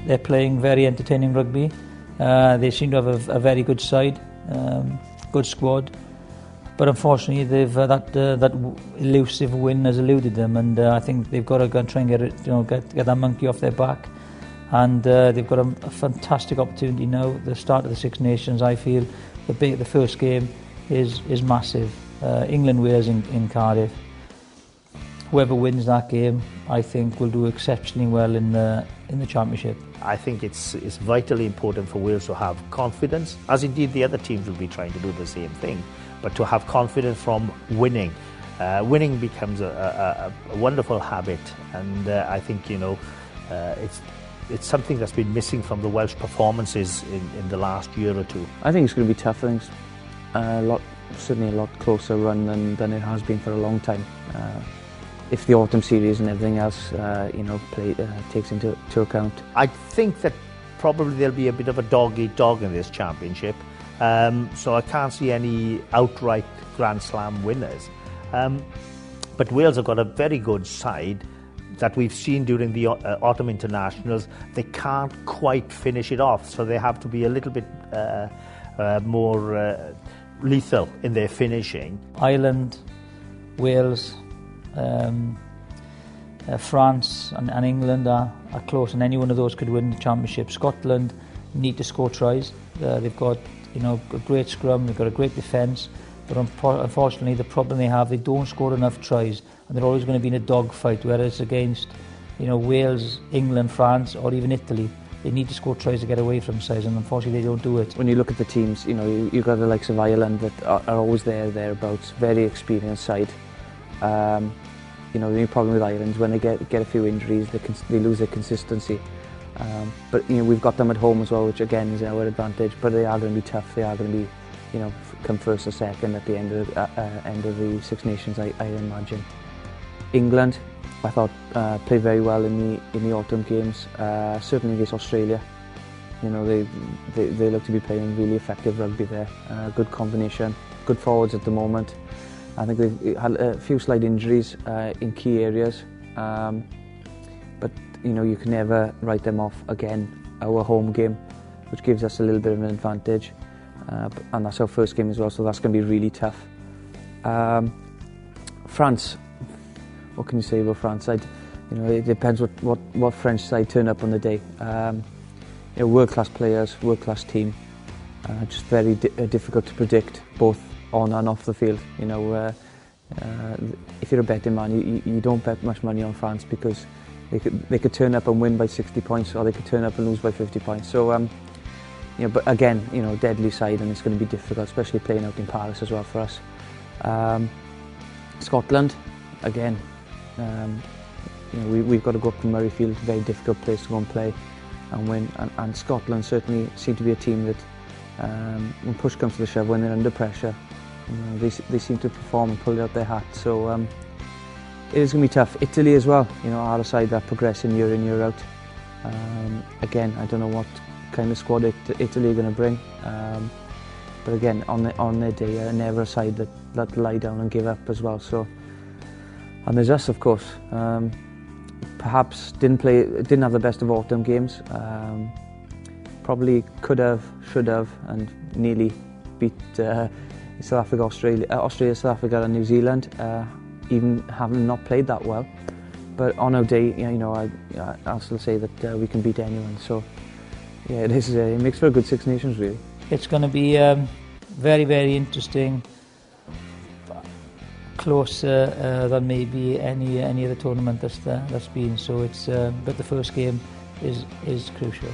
They're playing very entertaining rugby. They seem to have a very good side, good squad. But unfortunately, they've that elusive win has eluded them, and I think they've got to go and try and get that monkey off their back. And they've got a fantastic opportunity now. The start of the Six Nations, I feel, the first game is massive. England-Wales in Cardiff. Whoever wins that game, I think, will do exceptionally well in the championship. I think it's vitally important for Wales to have confidence, as indeed the other teams will be trying to do the same thing, but to have confidence from winning. Winning becomes a wonderful habit, and I think it's something that's been missing from the Welsh performances in the last year or two. I think it's going to be tough. I think it's certainly a lot closer run than it has been for a long time. If the autumn series and everything else, takes into account. I think that probably there'll be a bit of a dog-eat-dog in this championship, so I can't see any outright Grand Slam winners. But Wales have got a very good side that we've seen during the autumn internationals. They can't quite finish it off, so they have to be a little bit more lethal in their finishing. Ireland, Wales, France and England are close, and any one of those could win the championship. Scotland need to score tries. They've got a great scrum, they've got a great defence, but unfortunately the problem they don't score enough tries, and they're always going to be in a dogfight, whether it's against Wales, England, France, or even Italy. They need to score tries to get away from sides, and unfortunately they don't do it. When you look at the teams, you've got the likes of Ireland that are always thereabouts, very experienced side. The only problem with Ireland is when they get a few injuries, they lose their consistency. But we've got them at home as well, which again is our advantage. But they are going to be tough. They are going to be, come first or second at the end of the Six Nations, I imagine. England, I thought, played very well in the autumn games. Certainly against Australia. They look to be playing really effective rugby there. Good combination, good forwards at the moment. I think they've had a few slight injuries in key areas, but you can never write them off again. Our home game, which gives us a little bit of an advantage, and that's our first game as well, so that's going to be really tough. France, what can you say about France? It depends what French side turn up on the day. World-class players, world-class team, just very difficult to predict, both on and off the field. If you're a betting man, you don't bet much money on France, because they could turn up and win by 60 points, or they could turn up and lose by 50 points. So, but again, deadly side, and it's going to be difficult, especially playing out in Paris as well for us. Scotland, again, we've got to go up to Murrayfield, very difficult place to go and play and win. And Scotland certainly seem to be a team that, when push comes to the shove, when they're under pressure, they seem to perform and pull it out their hat. So it is going to be tough. Italy as well, are a side that progressing year in, year out. Again, I don't know what kind of squad Italy are going to bring, but again, on their day, never a side that lie down and give up as well. So, and there's us, of course. Perhaps didn't have the best of autumn games. Probably could have, should have, and nearly beat South Africa, Australia, South Africa, and New Zealand. Even having not played that well, but on our day, I'll still say that we can beat anyone. So, yeah, it makes for a good Six Nations, really. It's going to be very, very interesting, closer than maybe any other tournament that's been. So it's but the first game is crucial.